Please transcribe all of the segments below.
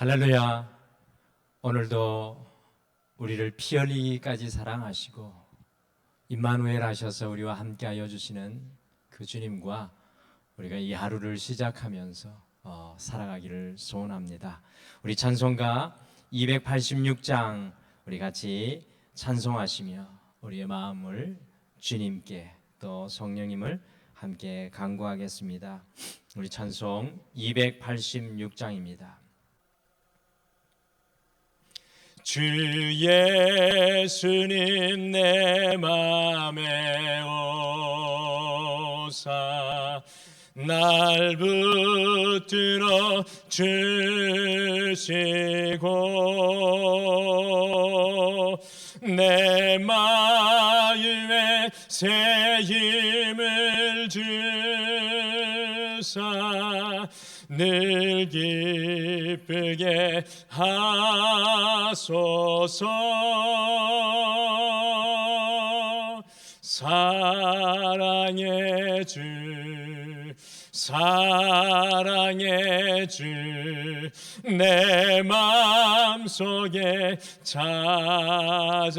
할렐루야. 오늘도 우리를 피 흘리기까지 사랑하시고 임마누엘 하셔서 우리와 함께하여 주시는 그 주님과 우리가 이 하루를 시작하면서 살아가기를 소원합니다. 우리 찬송가 286장 우리 같이 찬송하시며 우리의 마음을 주님께 또 성령님을 함께 간구하겠습니다. 우리 찬송 286장입니다. 주 예수님 내 맘에 오사 날 붙들어 주시고 내 마음에 새 힘을 주사 늘 기쁘게 하소서. 사랑의 주 사랑의 주 내 마음속에 찾아오사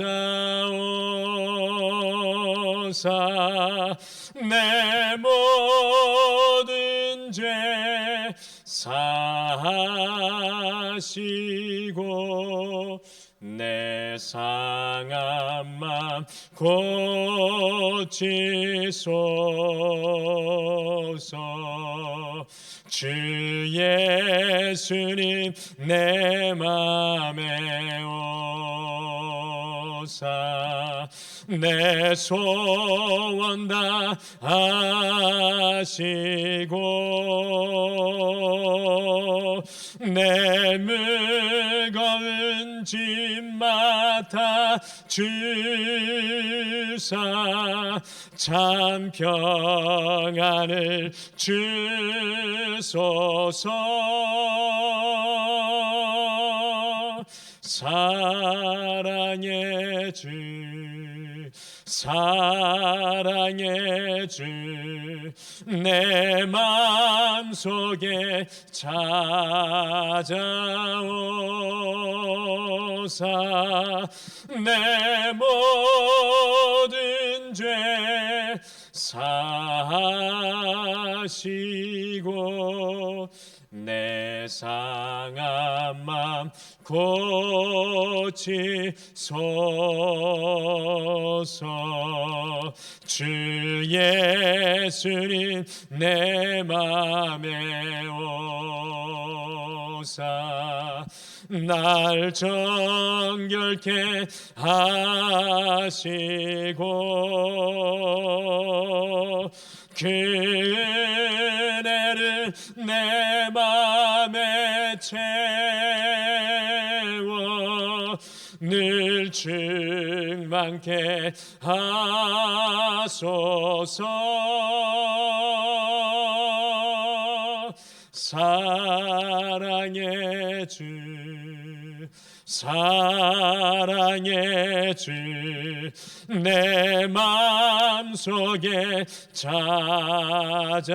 내 모든 죄 사하시고 내 상한 맘 고치소서. 주 예수님 내 맘에 오사 내 소원 다 아시고 내 무거운 짐 맡아 주사 참 평안을 주소서. 사랑의 주 사랑의 주 내 마음속에 찾아오사 내 모든 죄 사하시고 내 상한 맘 고치소서. 주 예수님 내 맘에 오사 날 정결케 하시고 그 은혜를 내 맘에 채워 늘 충만케 하소서. 사랑의 주 사랑의 주 내 마음속에 찾아오사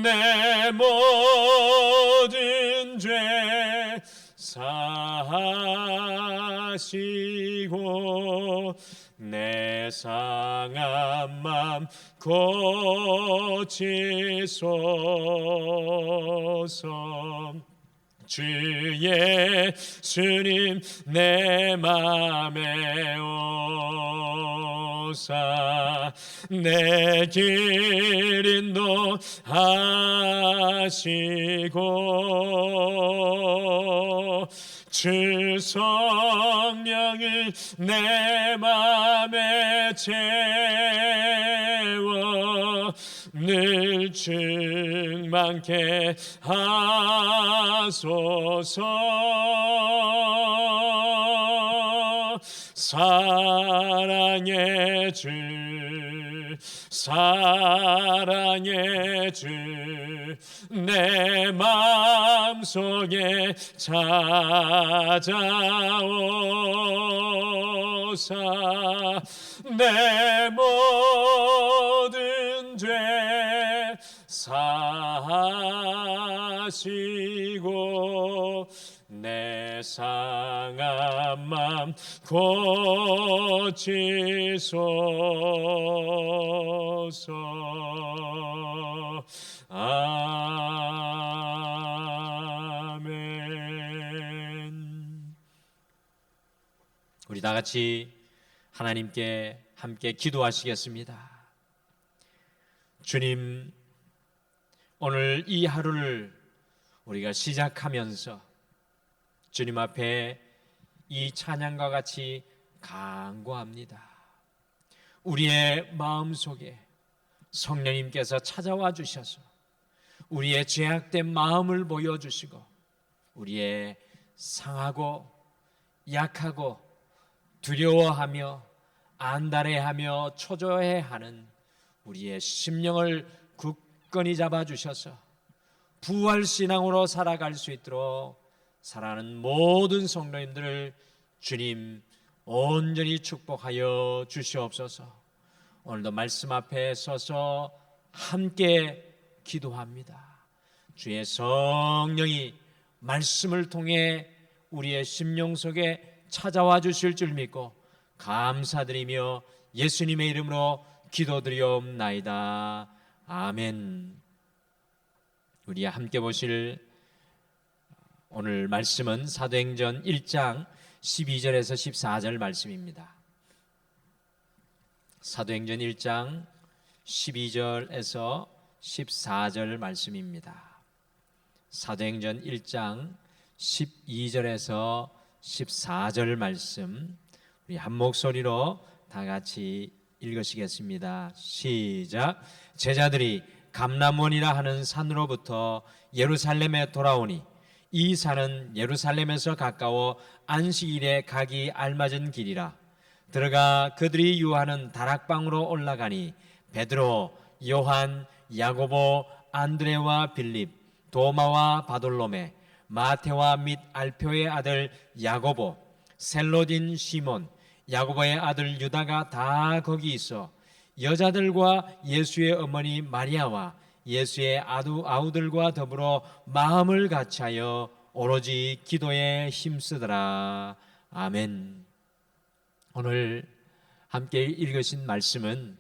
내 모든 죄 사하시고 내 상한 맘 고치소서. 주 예수님 내 맘에 오사 내 길 인도하시고 주 성령을 내 맘에 채워 늘 충만케 하소서. 사랑의 주 사랑의 주 내 마음속에 찾아오사 내 모든 죄 사시고 내 상한 맘 고치소서. 아멘. 우리 다 같이 하나님께 함께 기도하시겠습니다. 주님, 오늘 이 하루를 우리가 시작하면서 주님 앞에 이 찬양과 같이 간구합니다. 우리의 마음속에 성령님께서 찾아와 주셔서 우리의 죄악된 마음을 보여주시고 우리의 상하고 약하고 두려워하며 안달해하며 초조해하는 우리의 심령을 굳건히 잡아주셔서 부활신앙으로 살아갈 수 있도록 사랑하는 모든 성도님들을 주님 온전히 축복하여 주시옵소서. 오늘도 말씀 앞에 서서 함께 기도합니다. 주의 성령이 말씀을 통해 우리의 심령 속에 찾아와 주실 줄 믿고 감사드리며 예수님의 이름으로 기도드리옵나이다. 아멘. 우리 함께 보실 오늘 말씀은 사도행전 1장 12절에서 14절 말씀입니다. 사도행전 1장 12절에서 14절 말씀입니다. 사도행전 1장 12절에서 14절 말씀 우리 한 목소리로 다 같이 읽으시겠습니다. 시작. 제자들이 감람원이라 하는 산으로부터 예루살렘에 돌아오니 이 산은 예루살렘에서 가까워 안식일에 가기 알맞은 길이라. 들어가 그들이 유하는 다락방으로 올라가니 베드로, 요한, 야고보, 안드레와 빌립, 도마와 바돌로메, 마테와 및 알표의 아들 야고보, 셀로딘 시몬, 야고보의 아들 유다가 다 거기 있어 여자들과 예수의 어머니 마리아와 예수의 아우들과 더불어 마음을 같이하여 오로지 기도에 힘쓰더라. 아멘. 오늘 함께 읽으신 말씀은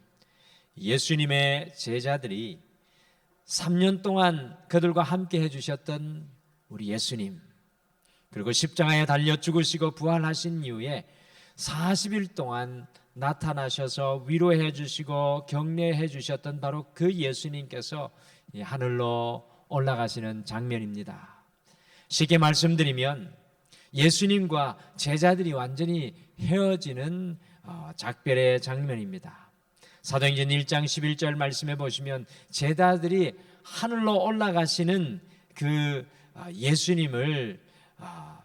예수님의 제자들이 3년 동안 그들과 함께 해주셨던 우리 예수님, 그리고 십자가에 달려 죽으시고 부활하신 이후에 40일 동안 나타나셔서 위로해 주시고 격려해 주셨던 바로 그 예수님께서 하늘로 올라가시는 장면입니다. 쉽게 말씀드리면 예수님과 제자들이 완전히 헤어지는 작별의 장면입니다. 사도행전 1장 11절 말씀해 보시면 제자들이 하늘로 올라가시는 그 예수님을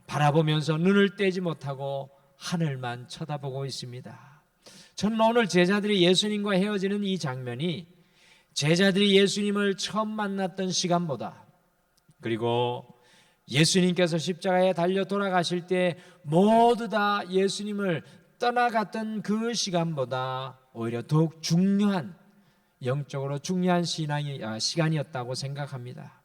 바라보면서 눈을 떼지 못하고 하늘만 쳐다보고 있습니다. 저는 오늘 제자들이 예수님과 헤어지는 이 장면이 제자들이 예수님을 처음 만났던 시간보다, 그리고 예수님께서 십자가에 달려 돌아가실 때 모두 다 예수님을 떠나갔던 그 시간보다 오히려 더욱 중요한, 영적으로 중요한 시간이었다고 생각합니다.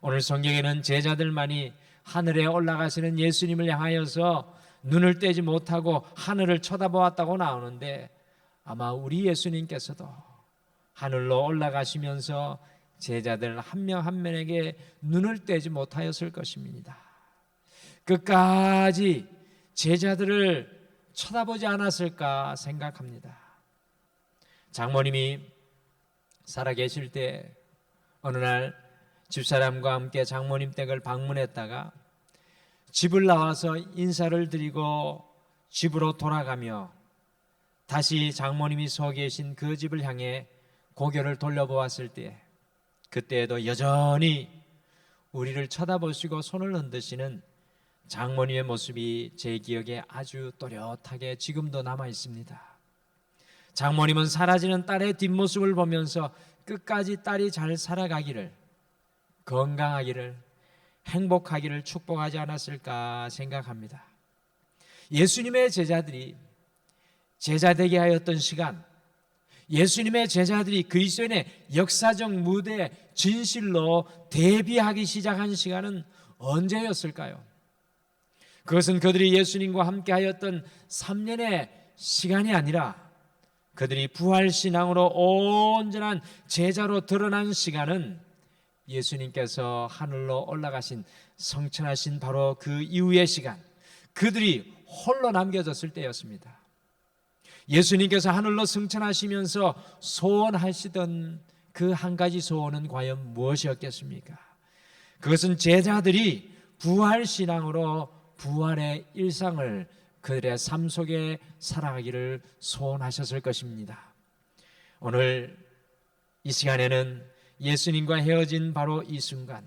오늘 성경에는 제자들만이 하늘에 올라가시는 예수님을 향하여서 눈을 떼지 못하고 하늘을 쳐다보았다고 나오는데, 아마 우리 예수님께서도 하늘로 올라가시면서 제자들 한 명 한 명에게 눈을 떼지 못하였을 것입니다. 끝까지 제자들을 쳐다보지 않았을까 생각합니다. 장모님이 살아계실 때 어느 날 집사람과 함께 장모님 댁을 방문했다가 집을 나와서 인사를 드리고 집으로 돌아가며 다시 장모님이 서 계신 그 집을 향해 고개를 돌려보았을 때, 그때에도 여전히 우리를 쳐다보시고 손을 흔드시는 장모님의 모습이 제 기억에 아주 또렷하게 지금도 남아 있습니다. 장모님은 사라지는 딸의 뒷모습을 보면서 끝까지 딸이 잘 살아가기를, 건강하기를, 행복하기를 축복하지 않았을까 생각합니다. 예수님의 제자들이 제자되게 하였던 시간, 예수님의 제자들이 그리스도인의 역사적 무대에 진실로 대비하기 시작한 시간은 언제였을까요? 그것은 그들이 예수님과 함께하였던 3년의 시간이 아니라 그들이 부활신앙으로 온전한 제자로 드러난 시간은 예수님께서 하늘로 올라가신 성천하신 바로 그 이후의 시간, 그들이 홀로 남겨졌을 때였습니다. 예수님께서 하늘로 승천하시면서 소원하시던 그 한 가지 소원은 과연 무엇이었겠습니까? 그것은 제자들이 부활신앙으로 부활의 일상을 그들의 삶 속에 살아가기를 소원하셨을 것입니다. 오늘 이 시간에는 예수님과 헤어진 바로 이 순간,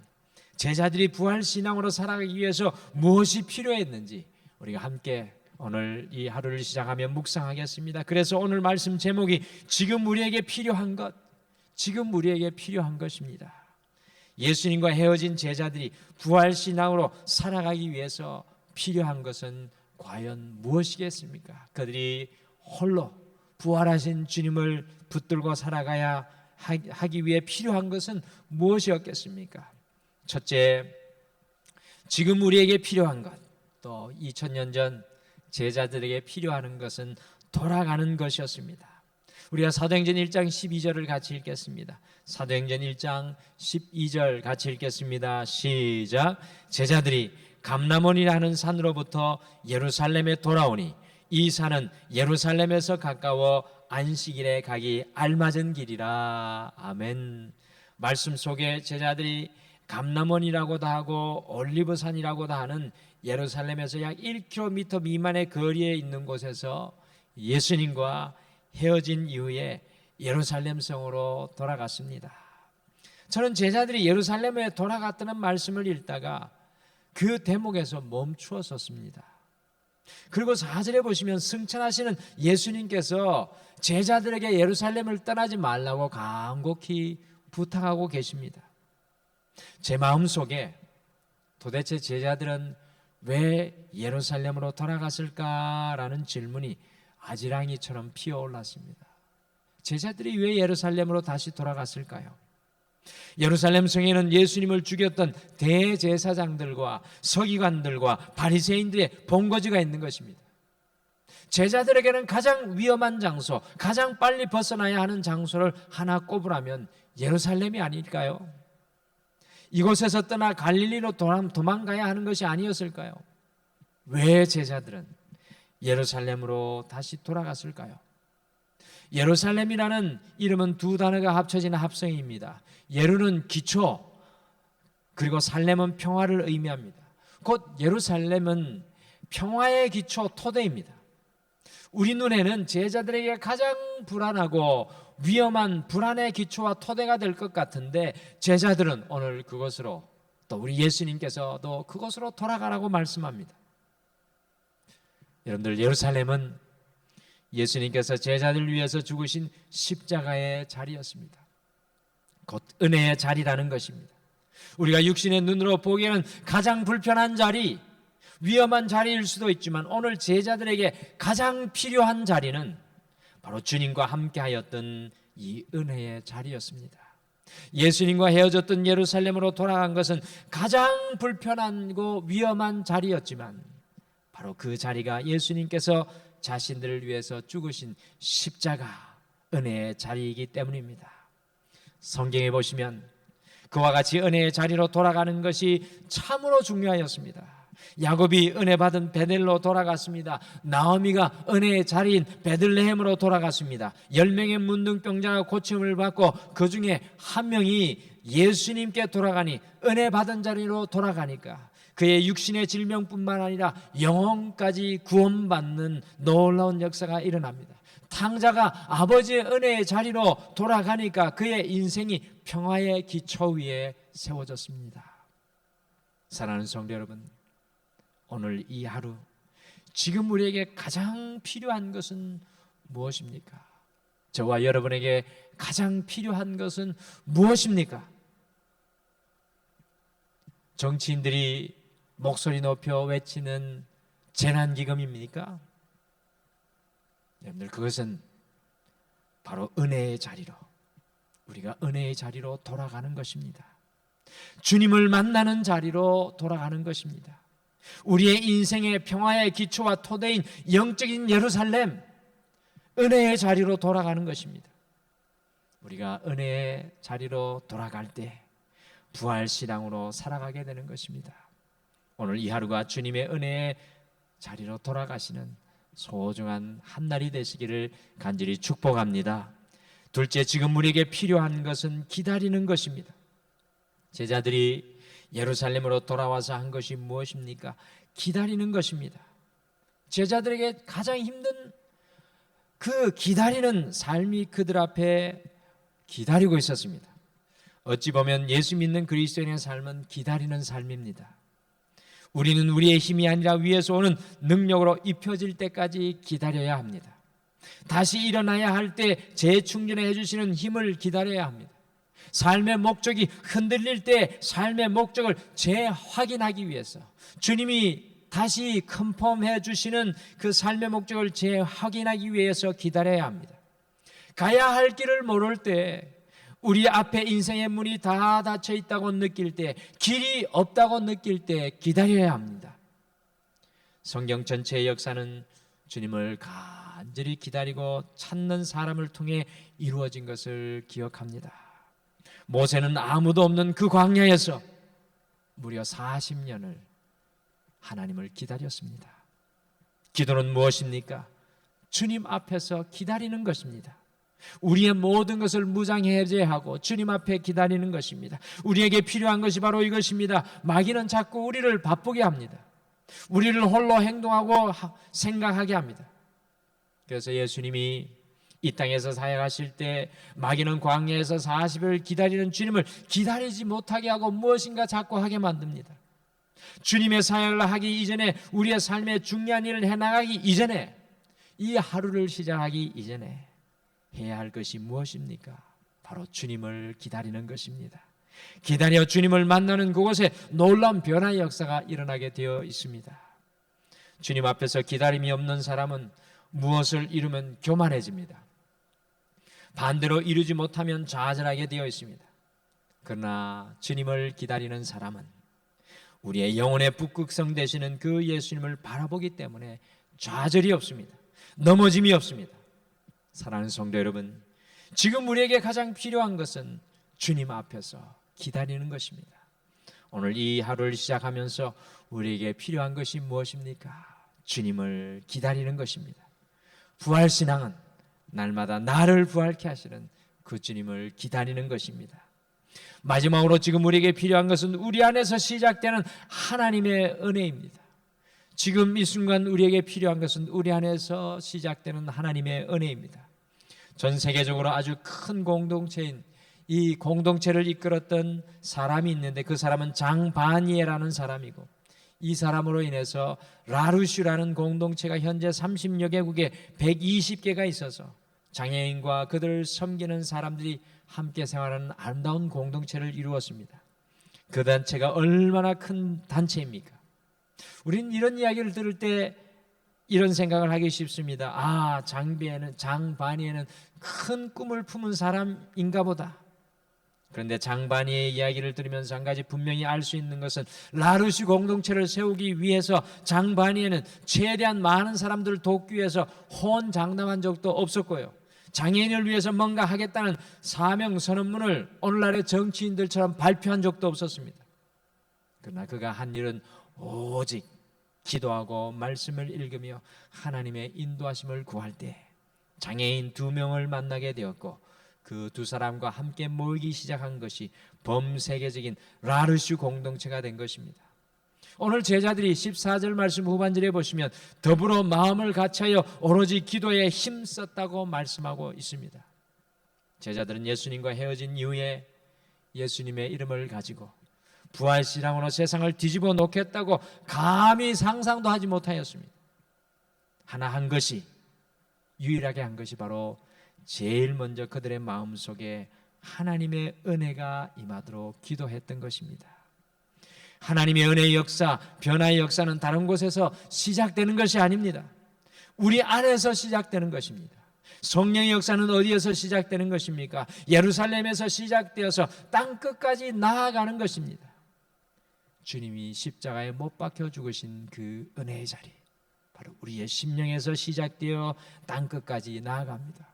제자들이 부활신앙으로 살아가기 위해서 무엇이 필요했는지 우리가 함께 오늘 이 하루를 시작하며 묵상하겠습니다. 그래서 오늘 말씀 제목이 지금 우리에게 필요한 것, 지금 우리에게 필요한 것입니다. 예수님과 헤어진 제자들이 부활신앙으로 살아가기 위해서 필요한 것은 과연 무엇이겠습니까? 그들이 홀로 부활하신 주님을 붙들고 살아가야 하기 위해 필요한 것은 무엇이었겠습니까? 첫째, 지금 우리에게 필요한 것, 또 2000년 전 제자들에게 필요한 것은 돌아가는 것이었습니다. 우리가 사도행전 1장 12절을 같이 읽겠습니다. 사도행전 1장 12절 같이 읽겠습니다. 시작. 제자들이 감람원이라는 산으로부터 예루살렘에 돌아오니 이 산은 예루살렘에서 가까워 안식일에 가기 알맞은 길이라. 아멘. 말씀 속에 제자들이 감람원이라고도 하고 올리브산이라고도 하는 예루살렘에서 약 1km 미만의 거리에 있는 곳에서 예수님과 헤어진 이후에 예루살렘 성으로 돌아갔습니다. 저는 제자들이 예루살렘에 돌아갔다는 말씀을 읽다가 그 대목에서 멈추었었습니다. 그리고 4절에 보시면 승천하시는 예수님께서 제자들에게 예루살렘을 떠나지 말라고 간곡히 부탁하고 계십니다. 제 마음속에 도대체 제자들은 왜 예루살렘으로 돌아갔을까라는 질문이 아지랑이처럼 피어올랐습니다. 제자들이 왜 예루살렘으로 다시 돌아갔을까요? 예루살렘 성에는 예수님을 죽였던 대제사장들과 서기관들과 바리새인들의 본거지가 있는 것입니다. 제자들에게는 가장 위험한 장소, 가장 빨리 벗어나야 하는 장소를 하나 꼽으라면 예루살렘이 아닐까요? 이곳에서 떠나 갈릴리로 도망가야 하는 것이 아니었을까요? 왜 제자들은 예루살렘으로 다시 돌아갔을까요? 예루살렘이라는 이름은 두 단어가 합쳐진 합성입니다. 예루는 기초, 그리고 살렘은 평화를 의미합니다. 곧 예루살렘은 평화의 기초, 토대입니다. 우리 눈에는 제자들에게 가장 불안하고 위험한 불안의 기초와 토대가 될 것 같은데 제자들은 오늘 그것으로, 또 우리 예수님께서도 그것으로 돌아가라고 말씀합니다. 여러분들, 예루살렘은 예수님께서 제자들을 위해서 죽으신 십자가의 자리였습니다. 곧 은혜의 자리라는 것입니다. 우리가 육신의 눈으로 보기에는 가장 불편한 자리, 위험한 자리일 수도 있지만 오늘 제자들에게 가장 필요한 자리는 바로 주님과 함께하였던 이 은혜의 자리였습니다. 예수님과 헤어졌던 예루살렘으로 돌아간 것은 가장 불편하고 위험한 자리였지만 바로 그 자리가 예수님께서 자신들을 위해서 죽으신 십자가 은혜의 자리이기 때문입니다. 성경에 보시면 그와 같이 은혜의 자리로 돌아가는 것이 참으로 중요하였습니다. 야곱이 은혜 받은 베델로 돌아갔습니다. 나오미가 은혜의 자리인 베들레헴으로 돌아갔습니다. 10명의 문둥병자가 고침을 받고 그 중에 한 명이 예수님께 돌아가니 은혜 받은 자리로 돌아가니까 그의 육신의 질병뿐만 아니라 영혼까지 구원받는 놀라운 역사가 일어납니다. 탕자가 아버지의 은혜의 자리로 돌아가니까 그의 인생이 평화의 기초 위에 세워졌습니다. 사랑하는 성도 여러분, 오늘 이 하루 지금 우리에게 가장 필요한 것은 무엇입니까? 저와 여러분에게 가장 필요한 것은 무엇입니까? 정치인들이 목소리 높여 외치는 재난기금입니까? 여러분들, 그것은 바로 은혜의 자리로, 우리가 은혜의 자리로 돌아가는 것입니다. 주님을 만나는 자리로 돌아가는 것입니다. 우리의 인생의 평화의 기초와 토대인 영적인 예루살렘, 은혜의 자리로 돌아가는 것입니다. 우리가 은혜의 자리로 돌아갈 때 부활신앙으로 살아가게 되는 것입니다. 오늘 이 하루가 주님의 은혜의 자리로 돌아가시는 소중한 한날이 되시기를 간절히 축복합니다. 둘째, 지금 우리에게 필요한 것은 기다리는 것입니다. 제자들이 예루살렘으로 돌아와서 한 것이 무엇입니까? 기다리는 것입니다. 제자들에게 가장 힘든 그 기다리는 삶이 그들 앞에 기다리고 있었습니다. 어찌 보면 예수 믿는 그리스도인의 삶은 기다리는 삶입니다. 우리는 우리의 힘이 아니라 위에서 오는 능력으로 입혀질 때까지 기다려야 합니다. 다시 일어나야 할 때 재충전해 주시는 힘을 기다려야 합니다. 삶의 목적이 흔들릴 때 삶의 목적을 재확인하기 위해서 주님이 다시 컨펌해 주시는 그 삶의 목적을 재확인하기 위해서 기다려야 합니다. 가야 할 길을 모를 때, 우리 앞에 인생의 문이 다 닫혀 있다고 느낄 때, 길이 없다고 느낄 때 기다려야 합니다. 성경 전체의 역사는 주님을 간절히 기다리고 찾는 사람을 통해 이루어진 것을 기억합니다. 모세는 아무도 없는 그 광야에서 무려 40년을 하나님을 기다렸습니다. 기도는 무엇입니까? 주님 앞에서 기다리는 것입니다. 우리의 모든 것을 무장해제하고 주님 앞에 기다리는 것입니다. 우리에게 필요한 것이 바로 이것입니다. 마귀는 자꾸 우리를 바쁘게 합니다. 우리를 홀로 행동하고 생각하게 합니다. 그래서 예수님이 이 땅에서 사역하실 때 마귀는 광야에서 40일 기다리는 주님을 기다리지 못하게 하고 무엇인가 자꾸 하게 만듭니다. 주님의 사역을 하기 이전에, 우리의 삶의 중요한 일을 해나가기 이전에, 이 하루를 시작하기 이전에 해야 할 것이 무엇입니까? 바로 주님을 기다리는 것입니다. 기다려 주님을 만나는 그곳에 놀라운 변화의 역사가 일어나게 되어 있습니다. 주님 앞에서 기다림이 없는 사람은 무엇을 이루면 교만해집니다. 반대로 이루지 못하면 좌절하게 되어 있습니다. 그러나 주님을 기다리는 사람은 우리의 영혼의 북극성 되시는 그 예수님을 바라보기 때문에 좌절이 없습니다. 넘어짐이 없습니다. 사랑하는 성도 여러분, 지금 우리에게 가장 필요한 것은 주님 앞에서 기다리는 것입니다. 오늘 이 하루를 시작하면서 우리에게 필요한 것이 무엇입니까? 주님을 기다리는 것입니다. 부활신앙은 날마다 나를 부활케 하시는 그 주님을 기다리는 것입니다. 마지막으로 지금 우리에게 필요한 것은 우리 안에서 시작되는 하나님의 은혜입니다. 지금 이 순간 우리에게 필요한 것은 우리 안에서 시작되는 하나님의 은혜입니다. 전 세계적으로 아주 큰 공동체인 이 공동체를 이끌었던 사람이 있는데, 그 사람은 장바니에라는 사람이고, 이 사람으로 인해서 라루슈라는 공동체가 현재 30여 개국에 120개가 있어서 장애인과 그들을 섬기는 사람들이 함께 생활하는 아름다운 공동체를 이루었습니다. 그 단체가 얼마나 큰 단체입니까? 우리는 이런 이야기를 들을 때 이런 생각을 하기 쉽습니다. 장바니에는 큰 꿈을 품은 사람인가 보다. 그런데 장바니의 이야기를 들으면서 한 가지 분명히 알 수 있는 것은, 라루시 공동체를 세우기 위해서 장바니에는 최대한 많은 사람들을 돕기 위해서 호언장담한 적도 없었고요, 장애인을 위해서 뭔가 하겠다는 사명 선언문을 오늘날의 정치인들처럼 발표한 적도 없었습니다. 그러나 그가 한 일은 오직 기도하고 말씀을 읽으며 하나님의 인도하심을 구할 때 장애인 2명을 만나게 되었고, 그 두 사람과 함께 모이기 시작한 것이 범세계적인 라르슈 공동체가 된 것입니다. 오늘 제자들이 14절 말씀 후반절에 보시면 더불어 마음을 같이하여 오로지 기도에 힘썼다고 말씀하고 있습니다. 제자들은 예수님과 헤어진 이후에 예수님의 이름을 가지고 부활신앙으로 세상을 뒤집어 놓겠다고 감히 상상도 하지 못하였습니다. 하나 한 것이, 유일하게 한 것이 바로 제일 먼저 그들의 마음속에 하나님의 은혜가 임하도록 기도했던 것입니다. 하나님의 은혜의 역사, 변화의 역사는 다른 곳에서 시작되는 것이 아닙니다. 우리 안에서 시작되는 것입니다. 성령의 역사는 어디에서 시작되는 것입니까? 예루살렘에서 시작되어서 땅 끝까지 나아가는 것입니다. 주님이 십자가에 못 박혀 죽으신 그 은혜의 자리, 바로 우리의 심령에서 시작되어 땅 끝까지 나아갑니다.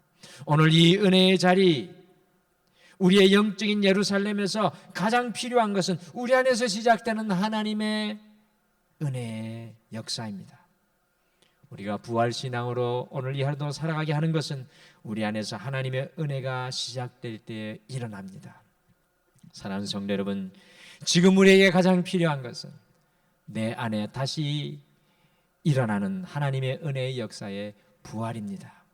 오늘 이 은혜의 자리, 우리의 영적인 예루살렘에서 가장 필요한 것은 우리 안에서 시작되는 하나님의 은혜의 역사입니다. 우리가 부활신앙으로 오늘 이 하루도 살아가게 하는 것은 우리 안에서 하나님의 은혜가 시작될 때 일어납니다. 사랑하는 성도 여러분, 지금 우리에게 가장 필요한 것은 내 안에 다시 일어나는 하나님의 은혜의 역사의 부활입니다.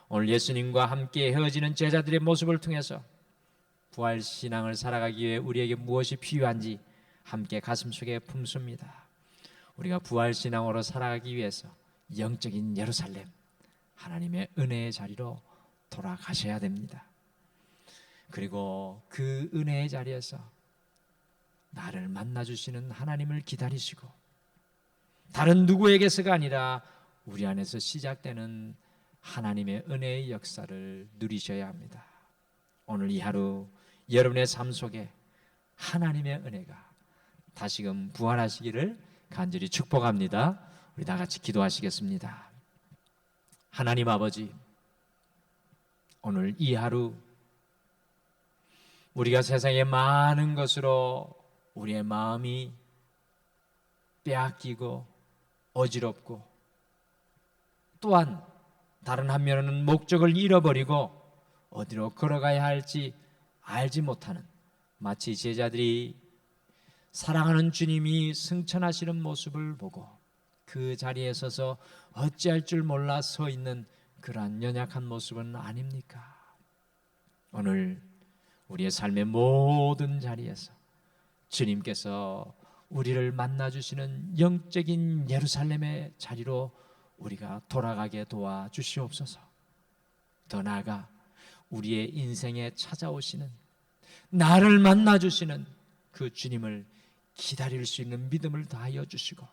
오늘 예수님과 함께 헤어지는 제자들의 모습을 통해서 부활신앙을 살아가기 위해 우리에게 무엇이 필요한지 함께 가슴속에 품습니다. 우리가 부활신앙으로 살아가기 위해서 영적인 예루살렘, 하나님의 은혜의 자리로 돌아가셔야 됩니다. 그리고 그 은혜의 자리에서 나를 만나주시는 하나님을 기다리시고 다른 누구에게서가 아니라 우리 안에서 시작되는 하나님의 은혜의 역사를 누리셔야 합니다. 오늘 이 하루 여러분의 삶 속에 하나님의 은혜가 다시금 부활하시기를 간절히 축복합니다. 우리 다 같이 기도하시겠습니다. 하나님 아버지, 오늘 이 하루 우리가 세상의 많은 것으로 우리의 마음이 빼앗기고 어지럽고 또한 다른 한면에는 목적을 잃어버리고 어디로 걸어가야 할지 알지 못하는 마치 제자들이 사랑하는 주님이 승천하시는 모습을 보고 그 자리에 서서 어찌할 줄 몰라 서 있는 그러한 연약한 모습은 아닙니까? 오늘 우리의 삶의 모든 자리에서 주님께서 우리를 만나주시는 영적인 예루살렘의 자리로 우리가 돌아가게 도와주시옵소서. 더 나아가 우리의 인생에 찾아오시는, 나를 만나주시는 그 주님을 기다릴 수 있는 믿음을 다하여 주시고,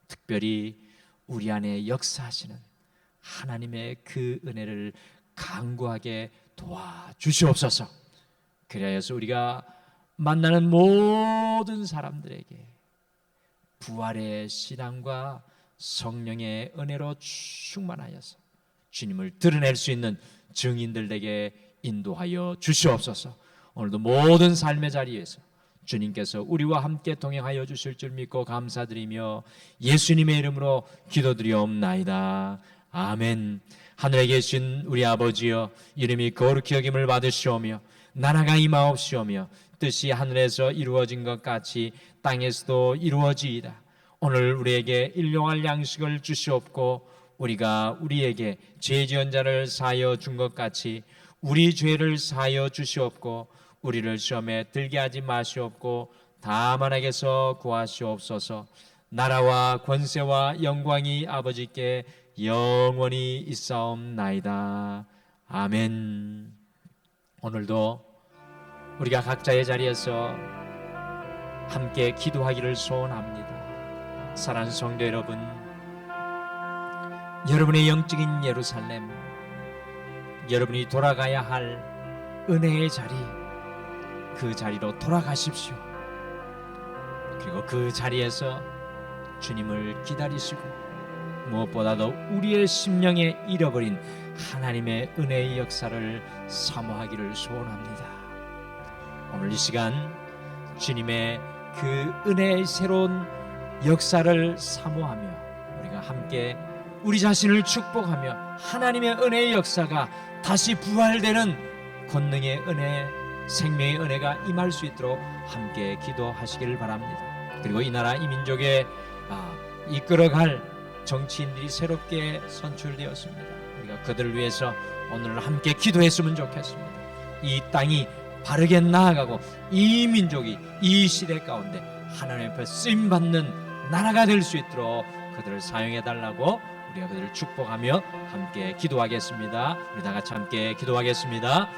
특별히 우리 안에 역사하시는 하나님의 그 은혜를 강구하게 도와주시옵소서. 그래서 우리가 만나는 모든 사람들에게 부활의 신앙과 성령의 은혜로 충만하여서 주님을 드러낼 수 있는 증인들에게 인도하여 주시옵소서. 오늘도 모든 삶의 자리에서 주님께서 우리와 함께 동행하여 주실 줄 믿고 감사드리며 예수님의 이름으로 기도드리옵나이다. 아멘. 하늘에 계신 우리 아버지여, 이름이 거룩히 여김을 받으시오며 나라가 임하옵시오며 뜻이 하늘에서 이루어진 것 같이 땅에서도 이루어지이다. 오늘 우리에게 일용할 양식을 주시옵고 우리가 우리에게 죄 지은 자를 사하여 준 것 같이 우리 죄를 사하여 주시옵고 우리를 시험에 들게 하지 마시옵고 다만에게서 구하시옵소서. 나라와 권세와 영광이 아버지께 영원히 있사옵나이다. 아멘. 오늘도 우리가 각자의 자리에서 함께 기도하기를 소원합니다. 사랑하는 성도 여러분, 여러분의 영적인 예루살렘, 여러분이 돌아가야 할 은혜의 자리, 그 자리로 돌아가십시오. 그리고 그 자리에서 주님을 기다리시고 무엇보다도 우리의 심령에 잃어버린 하나님의 은혜의 역사를 사모하기를 소원합니다. 오늘 이 시간 주님의 그 은혜의 새로운 역사를 사모하며 우리가 함께 우리 자신을 축복하며 하나님의 은혜의 역사가 다시 부활되는 권능의 은혜, 생명의 은혜가 임할 수 있도록 함께 기도하시기를 바랍니다. 그리고 이 나라 이 민족에 이끌어갈 정치인들이 새롭게 선출되었습니다. 우리가 그들을 위해서 오늘 함께 기도했으면 좋겠습니다. 이 땅이 바르게 나아가고 이 민족이 이 시대 가운데 하나님 앞에 쓰임받는 나라가 될 수 있도록 그들을 사용해달라고 우리가 그들을 축복하며 함께 기도하겠습니다. 우리 다 같이 함께 기도하겠습니다.